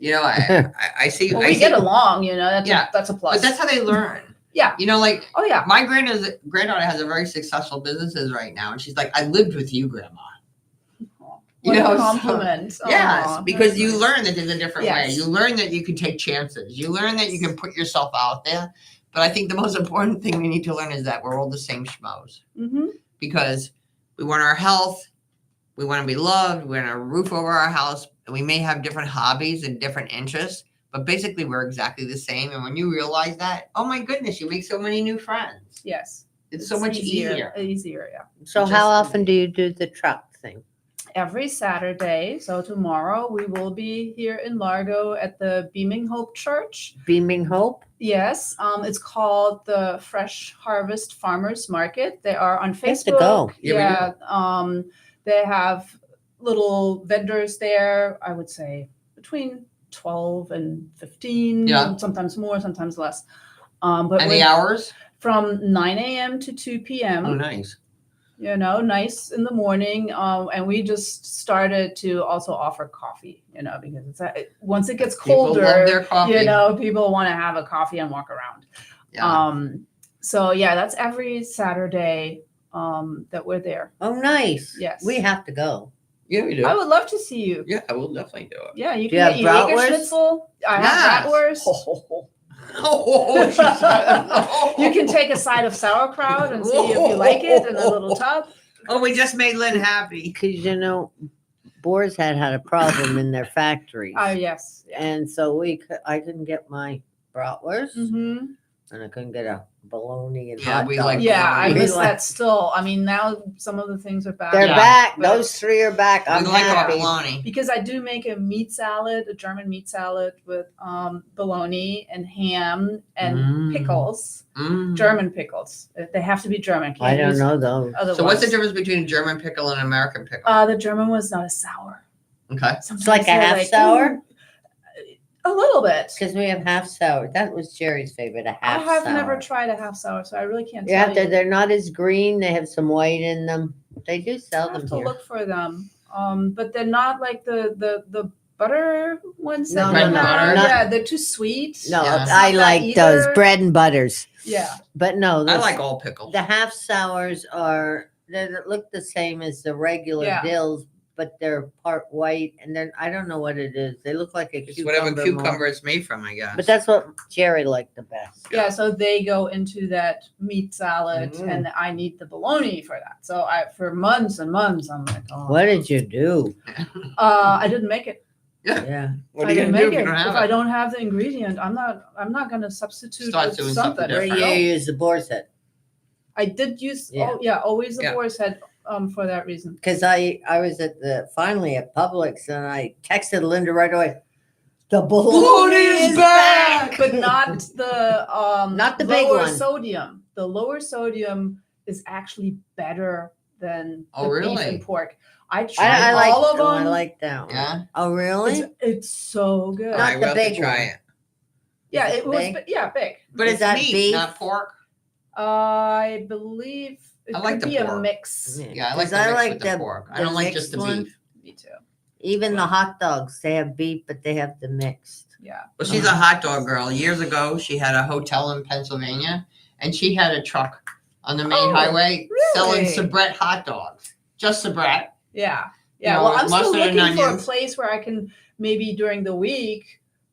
G: I see.
I: Well, we get along, that's a plus.
G: But that's how they learn.
I: Yeah.
G: Oh yeah. My granddaughter has a very successful businesses right now. And she's like, I lived with you, Grandma.
I: What a compliment.
G: So, yes, because you learn that there's a different way.
I: Yes.
G: You learn that you can take chances. You learn that you can put yourself out there. But I think the most important thing we need to learn is that we're all the same schmoes.
I: Mm-hmm.
G: Because we want our health, we want to be loved, we want a roof over our house, and we may have different hobbies and different interests, but basically we're exactly the same. And when you realize that, oh my goodness, you make so many new friends.
I: Yes.
G: It's so much easier.
I: Easier, yeah.
H: So how often do you do the truck thing?
I: Every Saturday. So tomorrow we will be here in Largo at the Beaming Hope Church.
H: Beaming Hope?
I: Yes. It's called the Fresh Harvest Farmers Market. They are on Facebook.
H: Have to go.
I: Yeah. They have little vendors there, I would say between 12 and 15, sometimes more, sometimes less. But
G: and the hours?
I: From 9 a.m. to 2 p.m.
G: Oh, nice.
I: Nice in the morning. And we just started to also offer coffee, because once it gets colder,
G: people love their coffee.
I: People want to have a coffee and walk around.
G: Yeah.
I: So that's every Saturday that we're there.
H: Oh, nice.
I: Yes.
H: We have to go.
G: Yeah, we do.
I: I would love to see you.
G: Yeah, I will definitely do it.
I: Yeah, you
H: Do you
I: can
H: have
I: get Jaeger
H: bratwurst?
I: schnitzel. I have bratwurst. You can take a side of sauerkraut and see if you like it in a little tub.
G: Oh, we just made Lynn happy.
H: Because, Boars had a problem in their factories.
I: Oh, yes.
H: And so I couldn't get my bratwurst,
I: Mm-hmm.
H: and I couldn't get a bologna and
G: Yeah,
H: hot
G: we
H: dogs.
G: like
I: Yeah, I
G: bologna.
I: miss
H: We like-
I: that still. I mean, now some of the things are back.
H: They're
G: Yeah.
H: back.
I: But-
H: Those 3 are back. I'm
G: We like our
H: happy.
G: bologna.
I: Because I do make a meat salad, a German meat salad with bologna and ham and pickles, German pickles. They have to be German. Can't
H: I don't
I: use
H: know those.
I: other
G: So what's the
I: ones.
G: difference between a German pickle and an American pickle?
I: The German one's not as sour.
G: Okay.
I: Sometimes
H: It's like a
I: they're
H: half sour?
I: "Ooh," a little bit.
H: Because we have half sour. That was Jerry's favorite, a
I: I
H: half
I: have
H: sour.
I: never tried a half sour, so I really can't
H: You
I: tell
H: have to,
I: you.
H: they're not as green. They have some white in them. They do sell
I: I have
H: them
I: to
H: here.
I: look for them. But they're not like the butter ones.
H: No,
I: that
G: bread
I: you
G: and
I: have.
G: butter?
I: Yeah, they're too sweet.
H: No,
G: Yeah.
I: It's
H: I
I: not that
H: like those
I: either.
H: bread and butters.
I: Yeah.
H: But no,
G: I
H: this-
G: like all pickles.
H: the half sours are they look the same as the regular
I: Yeah.
H: dills, but they're part white and then I don't know what it is. They look like a
G: It's
H: cucumber.
G: whatever
H: more.
G: cucumber it's made from, I guess.
H: But that's what Jerry liked the best.
I: Yeah, so they go into that meat salad,
H: Mm.
I: and I need the bologna for that. So for months and months, I'm like, oh.
H: What did you do?
I: I didn't make it.
H: Yeah.
G: What
I: I
G: are you
I: didn't
G: gonna do
I: make
G: if you
I: it.
G: don't have
I: If
G: it?
I: I don't have the ingredient, I'm not gonna substitute
G: Start
I: with
G: doing
I: something.
G: something
H: Where
G: different.
H: you
I: No.
H: use the boar's head.
I: I did use
H: Yeah.
I: always the
G: Yeah.
I: boar's head for that reason.
H: Because I was finally at Publix and I texted Linda right away. The bologna is back.
I: But not the
H: Not the big
I: lower
H: one.
I: sodium. The lower sodium is actually better than
G: Oh,
I: the beef
G: really?
I: and pork. I tried
H: I like
I: all of them.
H: I like that one.
G: Yeah?
H: Oh really?
I: It's so good.
G: All
H: Not
G: right,
H: the
G: we'll have to
H: big
G: try
H: one.
G: it.
I: Yeah,
H: Is it
I: it was
H: big?
I: big.
G: But
H: Is
G: it's
H: that
G: meat,
H: beef?
G: not pork.
I: I believe it
G: I like
I: could
G: the
I: be a
G: pork.
I: mix.
G: Yeah, I like
H: 'Cause
G: the
H: I
G: mix
H: like
G: with the pork. I
H: the
G: don't like just the
H: mixed one.
G: beef.
I: Me too.
H: Even the hot dogs, they have beef, but they have the mixed.
I: Yeah.
G: Well, she's a hot dog girl. Years ago, she had a hotel in Pennsylvania, and she had a truck on the main
I: Oh,
G: highway selling
I: really?
G: Sabrett hot dogs. Just Sabrett.
I: Yeah.
G: You
I: Yeah.
G: know,
I: Well,
G: with
I: I'm still
G: mustard and
I: looking for a
G: onions.
I: place where I can maybe during the week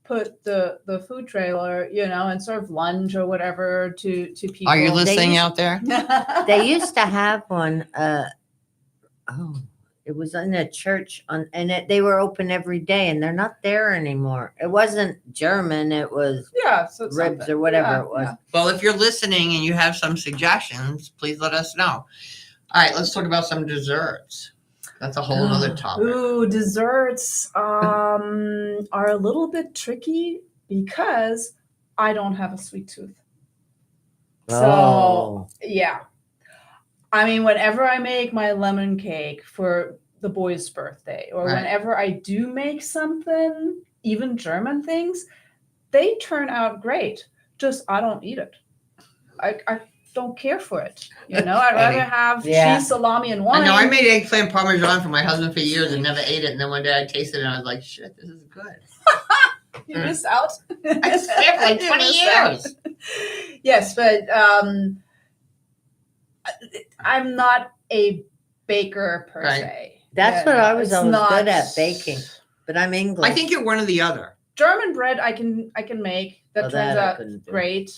I: put the food trailer, and serve lunch or whatever to people.
G: Are you
H: They
G: listening
H: used-
G: out there?
H: They used to have one. It was in a church they were open every day, and they're not there anymore. It wasn't German. It was
I: Yeah. So it's
H: ribs
I: something.
H: or whatever
I: Yeah,
H: it was.
I: yeah.
G: Well, if you're listening and you have some suggestions, please let us know. All right, let's talk about some desserts. That's a whole other topic.
I: Ooh, desserts are a little bit tricky because I don't have a sweet tooth. So
H: Oh.
I: yeah. I mean, whenever I make my lemon cake for the boy's birthday, or
G: Right.
I: whenever I do make something, even German things, they turn out great. Just I don't eat it. I don't care for it. I'd rather have
H: Yeah.
I: cheese, salami, and wine.
G: I know I made eggplant parmesan for my husband for years and never ate it. And then one day I tasted it and I was like, shit, this is good.
I: You missed out.
G: I skipped like
I: You
G: 20
I: missed out.
G: years.
I: Yes, but I'm not a baker per
G: Right.
I: se.
H: That's
I: Yeah,
H: what I was
I: it's
H: always
I: not-
H: good at, baking. But I'm English.
G: I think you're one or the other.
I: German bread I can make. That
H: Well,
I: turns
H: that I
I: out
H: couldn't do.
I: great,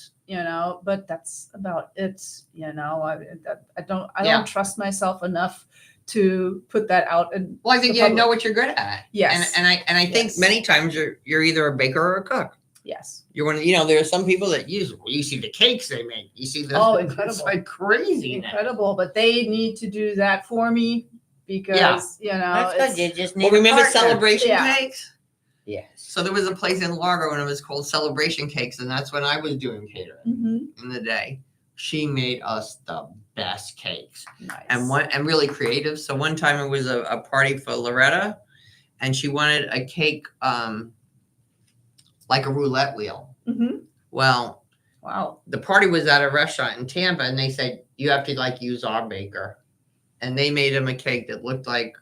I: but that's about it. I don't
G: Yeah.
I: trust myself enough to put that out. And
G: Well, I think
I: the
G: you know
I: public.
G: what you're good at.
I: Yes.
G: And I think
I: Yes.
G: many times you're either a baker or a cook.
I: Yes.
G: You're one of, there are some people that you see the cakes they make. You see the
I: Oh, incredible.
G: It's like crazy. now.
I: Incredible, but they need to do that for me because
H: That's
I: it's-
H: good. You just need
G: Well,
H: a
G: remember
H: partner.
G: celebration
I: Yeah.
G: cakes?
H: Yes.
G: So there was a place in Largo and it was called Celebration Cakes, and that's when I was doing catering
I: Mhm.
G: in the day. She made us the best cakes
I: Nice.
G: and really creative. So one time it was a party for Loretta, and she wanted a cake like a roulette wheel.
I: Mhm.
G: Well,
I: Wow.
G: the party was at a restaurant in Tampa, and they said you have to use our baker, and they made him a cake that looked like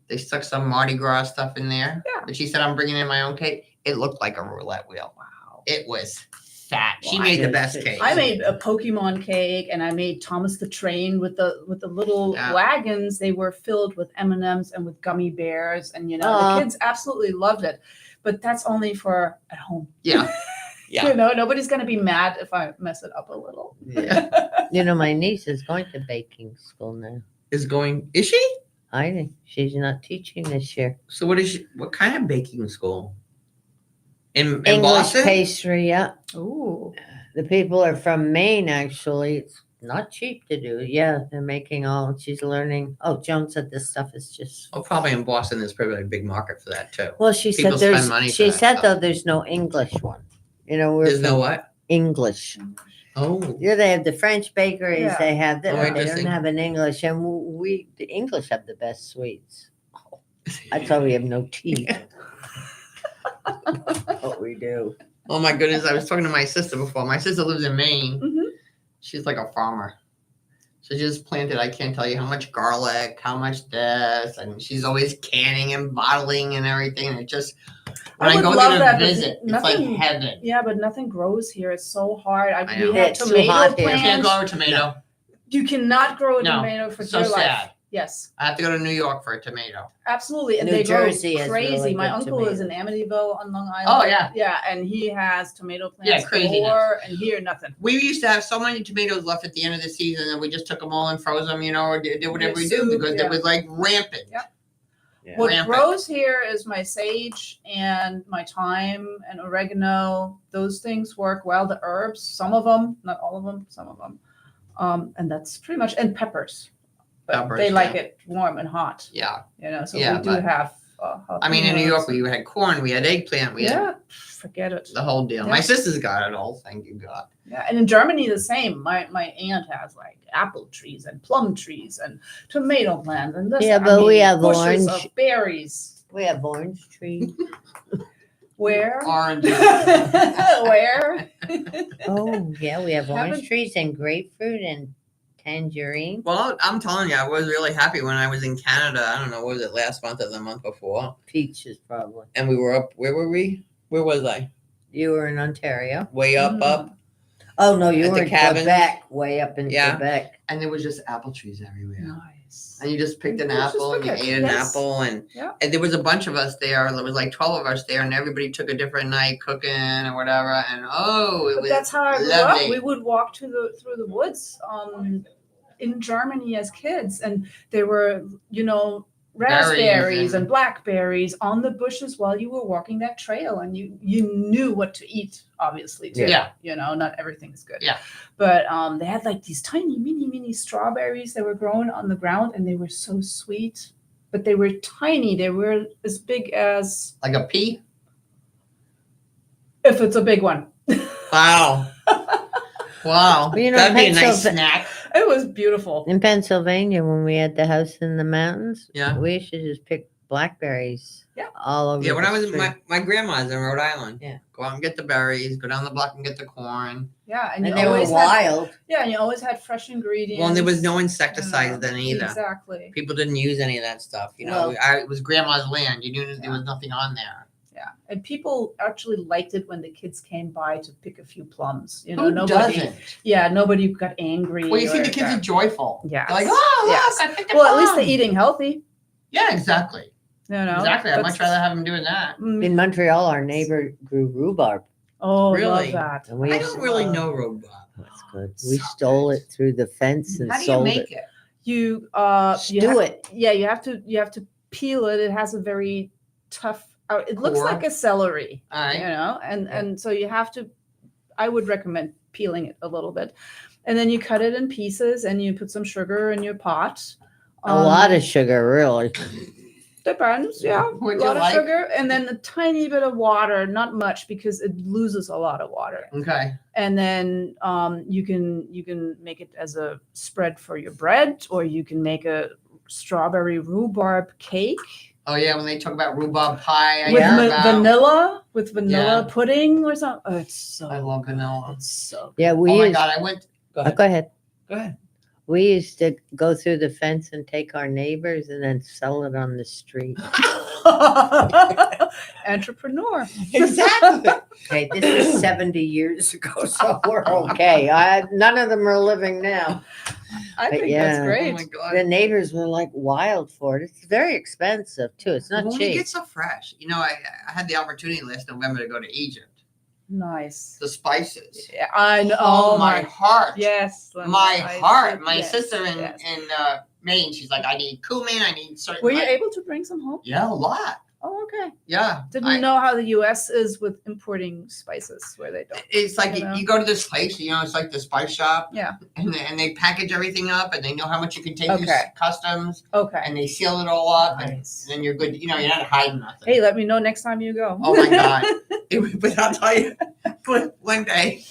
G: they stuck some Mardi Gras stuff in there.
I: Yeah.
G: But she said, I'm bringing in my own cake. It looked like a roulette wheel.
I: Wow.
G: It was fat. She
I: Wow.
G: made the best cake.
I: I made a Pokemon cake, and I made Thomas the Train with the little
G: Yeah.
I: wagons. They were filled with M&Ms and with gummy bears, and
H: Aw.
I: the kids absolutely loved it. But that's only for at home.
G: Yeah. Yeah.
I: Nobody's gonna be mad if I mess it up a little.
G: Yeah.
H: My niece is going to baking school now.
G: Is she?
H: I think she's not teaching this year.
G: So what kind of baking school? In
H: English
G: Boston?
H: pastry, yeah.
I: Ooh.
H: The people are from Maine, actually. It's not cheap to do. Yeah, they're making all. She's learning. Oh, Joan said this stuff is just.
G: Oh, probably in Boston, there's probably a big market for that too.
H: Well, she
G: People
H: said
G: spend money
H: there's.
G: for
H: She
G: that
H: said
G: stuff.
H: though there's no English one. You know, we're
G: There's no
H: from
G: what?
H: English.
G: Oh,
H: Yeah, they have the French bakeries.
I: Yeah.
H: They have that.
G: Oh,
H: They
G: interesting.
H: don't have an English, and the English have the best sweets. That's why we have no tea. What we do.
G: oh my goodness! I was talking to my sister before. My sister lives in Maine.
I: Mhm.
G: She's like a farmer. So she just planted. I can't tell you how much garlic, how much this, and she's always canning and bottling and everything. And it just when I
I: would
G: go
I: love
G: there
I: that,
G: to
I: but
G: visit, it's like
I: nothing-
G: heaven.
I: Yeah, but nothing grows here. It's so hard.
G: I know.
I: We have
H: It's too
I: tomato
H: hot here.
G: You can't
I: plants.
G: grow a tomato.
I: You cannot grow a
G: No,
I: tomato for
G: so
I: dear life.
G: sad.
I: Yes,
G: I have to go to New York for a tomato.
I: absolutely. And
H: New
I: they
H: Jersey
I: grow
H: has
I: crazy.
H: really
I: My
H: good
I: uncle is in
H: tomatoes.
I: Amityville on Long Island.
G: Oh, yeah.
I: Yeah, and he has tomato plants
G: Yeah, craziness.
I: galore, and here nothing.
G: We used to have so many tomatoes left at the end of the season, and we just took them all and froze them, you know, or did whatever we do
I: soup,
G: because
I: yeah.
G: it was like rampant.
I: Yep.
H: Yeah.
I: What
G: Rampant.
I: grows here is my sage and my thyme and oregano. Those things work well. The herbs, some of them, not all of them, some of them. And that's pretty much, and peppers. But
G: Peppers,
I: they like
G: yeah.
I: it warm and hot,
G: Yeah.
I: you know, so
G: Yeah,
I: we do
G: but-
I: have.
G: I mean, in New
I: jalapenos.
G: York, we had corn, we had eggplant, we had
I: Yeah, forget it.
G: the whole deal.
I: Yeah.
G: My sister's got it all, thank you God.
I: Yeah, and in Germany the same. My aunt has like apple trees and plum trees and tomato plants and this.
H: Yeah,
I: I
H: but we
I: mean,
H: have
I: bushes
H: orange.
I: of berries.
H: We have orange trees.
I: Where?
G: Orange.
I: Where?
H: Oh, yeah, we have orange
I: Haven't-
H: trees and grapefruit and tangerine.
G: Well, I'm telling you, I was really happy when I was in Canada. I don't know, what was it, last month or the month before?
H: Peaches, probably.
G: And we were up, where were we? Where was I?
H: You were in Ontario.
G: Way up,
I: Mm.
G: up.
H: Oh, no, you
G: At
H: were
G: the
H: in
G: cabins.
H: Quebec, way up in
G: Yeah.
H: Quebec.
G: And there was just apple trees everywhere.
I: Nice.
G: And you just picked an
I: You just
G: apple and you
I: pick it,
G: ate an
I: yes.
G: apple and
I: Yeah.
G: there was a bunch of us there. There was like 12 of us there and everybody took a different night cooking or whatever. And oh, it
I: But
G: was
I: that's how I grew
G: lovely.
I: up. We would walk through the woods in Germany as kids, and there were, you know, raspberries and blackberries on the bushes while you were walking that trail, and you knew what to eat, obviously too.
G: Yeah.
I: You know, not everything's good.
G: Yeah.
I: But they had like these tiny mini strawberries that were growing on the ground, and they were so sweet. But they were tiny. They were as big as
G: Like a pea?
I: if it's a big one.
G: Wow. Wow.
H: Well, you know,
G: That'd be a nice
H: Pennsylvania-
G: snack.
I: It was beautiful.
H: In Pennsylvania, when we had the house in the mountains,
G: Yeah.
H: we used to just pick blackberries
I: Yeah.
H: all over.
G: Yeah, when
H: the
G: I was
H: street.
G: my grandma's in Rhode Island.
H: Yeah.
G: Go out and get the berries, go down the block and get the corn.
I: Yeah,
H: And
I: you
H: they were
I: always had-
H: wild.
I: Yeah, and you always had fresh ingredients.
G: Well, and there was no
I: you
G: insecticides
I: know.
G: then either.
I: Exactly.
G: People didn't use any of that stuff. You know,
H: Well-
G: it was grandma's land. You knew there was nothing on there.
I: Yeah, and people actually liked it when the kids came by to pick a few plums. You know,
G: Who
I: nobody.
G: doesn't?
I: Yeah, nobody got angry.
G: Well, you see,
I: or
G: the kids are
I: that.
G: joyful.
I: Yes.
G: They're like, oh, look,
I: Yes.
G: I picked a
I: Well, at least they're
G: plum."
I: eating healthy.
G: Yeah, exactly.
I: You know,
G: Exactly. I'd
I: That's-
G: much rather have them doing that.
I: Mm,
H: In Montreal, our neighbor grew rhubarb.
I: Oh,
G: Really?
I: love that.
H: And we
G: I
H: used
G: don't
H: to-
G: really know rhubarb.
H: That's good. We stole it through the fence and
G: How do you
H: sold
G: make
H: it.
G: it?
I: You
H: Stew
I: have,
H: it.
I: Yeah, you have to peel it. It has a very tough. It looks
G: Core.
I: like a celery.
G: All right.
I: You know, and so you have to. I would recommend peeling it a little bit, and then you cut it in pieces, and you put some sugar in your pot.
H: A lot of sugar, really.
I: Depends, yeah.
G: Would
I: A
G: you
I: lot of
G: like-
I: sugar, and then a tiny bit of water, not much because it loses a lot of water.
G: Okay.
I: And then you can make it as a spread for your bread, or you can make a strawberry rhubarb cake
G: Oh yeah, when they talk about rhubarb pie, I
I: with
G: hear about.
I: vanilla, with vanilla
G: Yeah.
I: pudding or something. Oh, it's so.
G: I love vanilla.
I: It's so.
H: Yeah,
G: Oh
H: we
G: my
H: used,
G: god, I went. Go ahead.
H: go ahead.
G: Go ahead.
H: We used to go through the fence and take our neighbors and then sell it on the street.
I: Entrepreneur.
G: Exactly.
H: Okay, this was 70 years ago, so we're okay. None of them are living now.
I: I
H: But
I: think
H: yeah.
I: that's
G: Oh
I: great.
G: my god.
H: The neighbors were like wild for it. It's very expensive too. It's not
G: When you
H: cheap.
G: get so fresh, you know, I had the opportunity last November to go to Egypt.
I: Nice.
G: The spices.
I: Yeah, I know.
G: Oh, my heart.
I: Yes.
G: My heart. My
I: yes,
G: sister in
I: yes.
G: Maine, she's like, I need cumin. I need certain.
I: Were you
G: like-
I: able to bring some home?
G: Yeah, a lot.
I: Oh, okay.
G: Yeah.
I: Didn't know how the U.S. is with importing spices where they don't.
G: It's like you go to this place, it's like the spice shop.
I: Yeah.
G: And they package everything up and they know how much you can take through customs.
I: Okay.
G: And they seal it all up and then you're good. You're not hiding nothing.
I: Hey, let me know next time you go.
G: Oh my God. But I'll tell you, one day,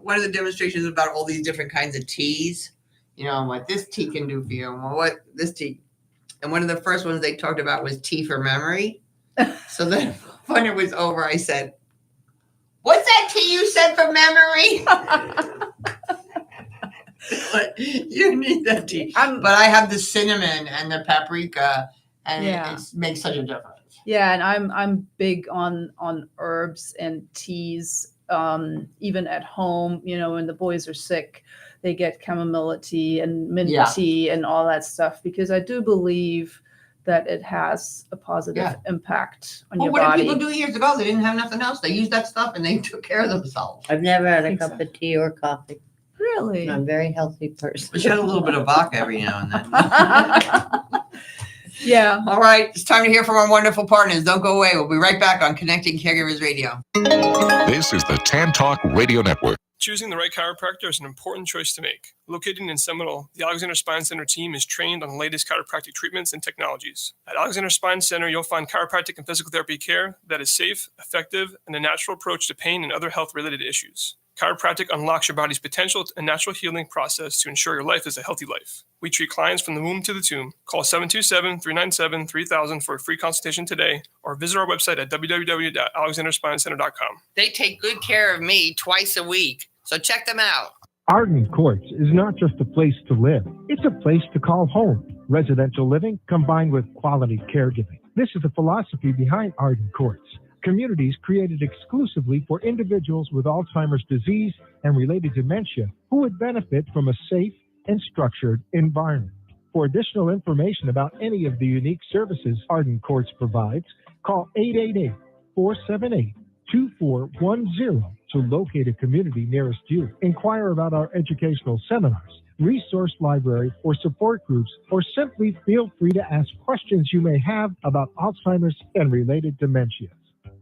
G: one of the demonstrations about all these different kinds of teas, what this tea can do for you and what this tea. And one of the first ones they talked about was tea for memory. So then when it was over, I said, "What's that tea you said for memory?" But you need that tea. But I have the cinnamon and the paprika, and it makes such a difference.
I: Yeah, and I'm big on herbs and teas. Even at home, when the boys are sick, they get chamomile tea and mint tea and all that stuff, because I do believe that it has a positive impact on your body.
G: What did people do years ago? They didn't have nothing else. They used that stuff and they took care of themselves.
H: I've never had a cup of tea or coffee.
I: Really?
H: I'm a very healthy person.
G: But you had a little bit of vodka every now and then.
I: Yeah.
G: All right. It's time to hear from our wonderful partners. Don't go away. We'll be right back on Connecting Caregivers Radio.
E: This is the Tan Talk Radio Network.
L: Choosing the right chiropractor is an important choice to make. Located in Seminole, the Alexander Spine Center team is trained on the latest chiropractic treatments and technologies. At Alexander Spine Center, you'll find chiropractic and physical therapy care that is safe, effective, and a natural approach to pain and other health-related issues. Chiropractic unlocks your body's potential and natural healing process to ensure your life is a healthy life. We treat clients from the womb to the tomb. Call 727-397-3000 for a free consultation today, or visit our website at www.alexanderspinecenter.com.
G: They take good care of me twice a week, so check them out.
J: Arden Courts is not just a place to live. It's a place to call home. Residential living combined with quality caregiving. This is the philosophy behind Arden Courts. Communities created exclusively for individuals with Alzheimer's disease and related dementia who would benefit from a safe and structured environment. For additional information about any of the unique services Arden Courts provides, call 888-478-2410 to locate a community nearest you. Inquire about our educational seminars, resource library, or support groups, or simply feel free to ask questions you may have about Alzheimer's and related dementias.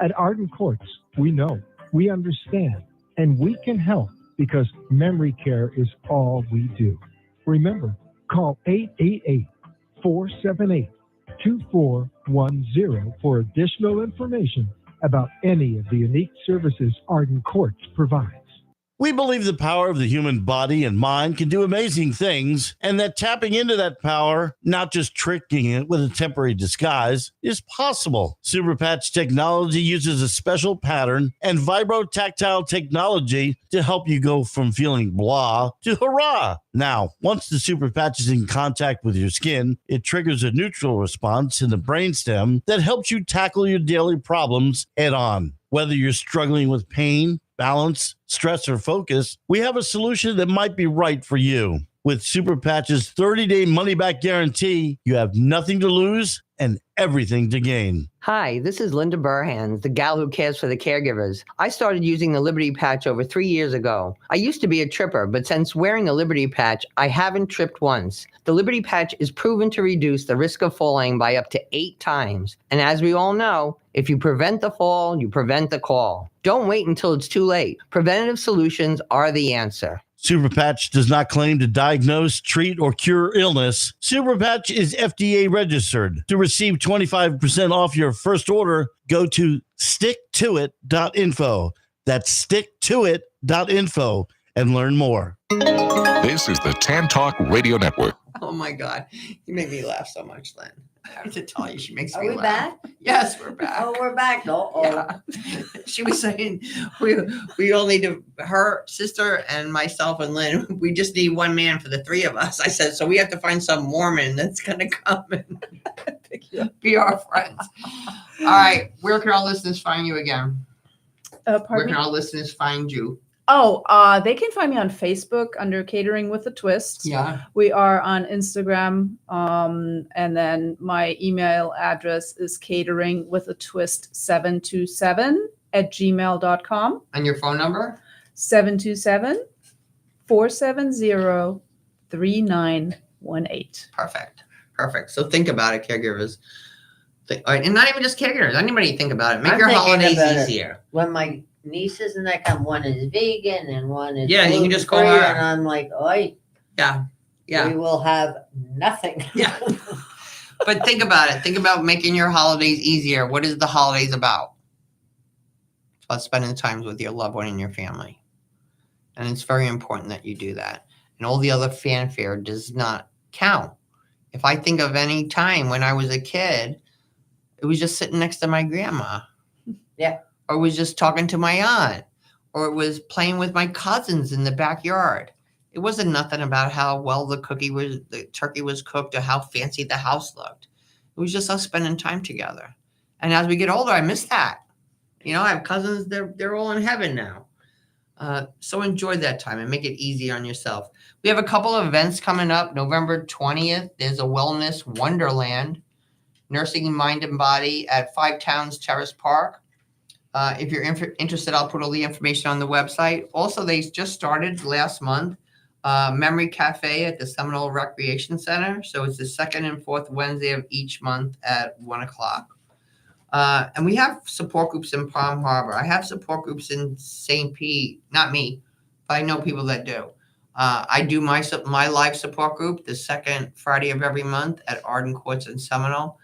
J: At Arden Courts, we know, we understand, and we can help because memory care is all we do. Remember, call 888-478-2410 for additional information about any of the unique services Arden Courts provides.
B: We believe the power of the human body and mind can do amazing things, and that tapping into that power, not just tricking it with a temporary disguise, is possible. Superpatch technology uses a special pattern and vibrotactile technology to help you go from feeling blah to hurrah. Now, once the Superpatch is in contact with your skin, it triggers a neutral response in the brainstem that helps you tackle your daily problems head on. Whether you're struggling with pain, balance, stress, or focus, we have a solution that might be right for you. With Superpatch's 30-day money-back guarantee, you have nothing to lose and everything to gain.
G: Hi, this is Linda Burhans, the gal who cares for the caregivers. I started using the Liberty Patch over 3 years ago. I used to be a tripper, but since wearing the Liberty Patch, I haven't tripped once. The Liberty Patch is proven to reduce the risk of falling by up to 8 times. And as we all know, if you prevent the fall, you prevent the call. Don't wait until it's too late. Preventative solutions are the answer.
B: Superpatch does not claim to diagnose, treat, or cure illness. Superpatch is FDA registered. To receive 25% off your first order, go to sticktoit.info. That's sticktoit.info and learn more.
E: This is the Tan Talk Radio Network.
G: Oh my God. You make me laugh so much, Lynn. I have to tell you, she makes me
H: Are we
G: laugh.
H: back?
G: Yes, we're back.
H: Oh, we're back. Oh,
G: Yeah. She was saying we all need to, her sister and myself and Lynn, we just need one man for the 3 of us. I said, so we have to find some Mormon that's going to come and be our friends. All right. Where can our listeners find you again? Where
I: Pardon
G: can
I: me?
G: our listeners find you?
I: Oh, they can find me on Facebook under Catering with a Twist.
G: Yeah.
I: We are on Instagram. And then my email address is cateringwithatwist727@gmail.com.
G: And your phone number?
I: 727-470-3918.
G: Perfect. So think about it, caregivers. And not even just caregivers. Anybody think about it. Make
H: I'm
G: your
H: thinking
G: holidays
H: about it.
G: easier.
H: When my nieces and I come, one is vegan and one is
G: Yeah, you can just call
H: gluten-free,
G: her.
H: and I'm like, oi,
G: Yeah.
H: we will have nothing.
G: Yeah. But think about it. Think about making your holidays easier. What is the holidays about? It's about spending time with your loved one and your family. And it's very important that you do that. And all the other fanfare does not count. If I think of any time when I was a kid, it was just sitting next to my grandma.
H: Yeah.
G: Or it was just talking to my aunt. Or it was playing with my cousins in the backyard. It wasn't nothing about how well the turkey was cooked or how fancy the house looked. It was just us spending time together. And as we get older, I miss that. I have cousins, they're all in heaven now. So enjoy that time and make it easy on yourself. We have a couple of events coming up. November 20th, there's a Wellness Wonderland, Nursing Mind and Body at Five Towns Terrace Park. If you're interested, I'll put all the information on the website. Also, they just started last month, Memory Cafe at the Seminole Recreation Center. So it's the second and fourth Wednesday of each month at 1:00. And we have support groups in Palm Harbor. I have support groups in St. Pete, not me, but I know people that do. I do my live support group the second Friday of every month at Arden Courts in Seminole.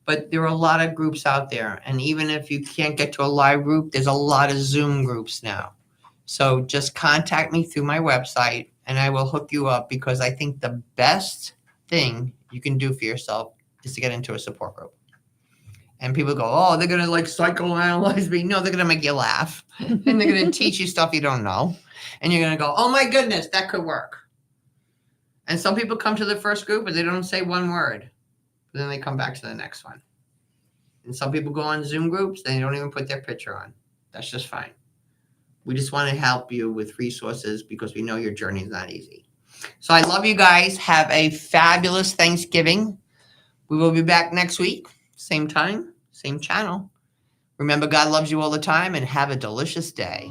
G: But there are a lot of groups out there. And even if you can't get to a live group, there's a lot of Zoom groups now. So just contact me through my website and I will hook you up, because I think the best thing you can do for yourself is to get into a support group. And people go, oh, they're going to psychoanalyze me. No, they're going to make you laugh. And they're going to teach you stuff you don't know. And you're going to go, oh my goodness, that could work. And some people come to the first group and they don't say one word. But then they come back to the next one. And some people go on Zoom groups, they don't even put their picture on. That's just fine. We just want to help you with resources because we know your journey is not easy. So I love you guys. Have a fabulous Thanksgiving. We will be back next week. Same time, same channel. Remember, God loves you all the time, and have a delicious day.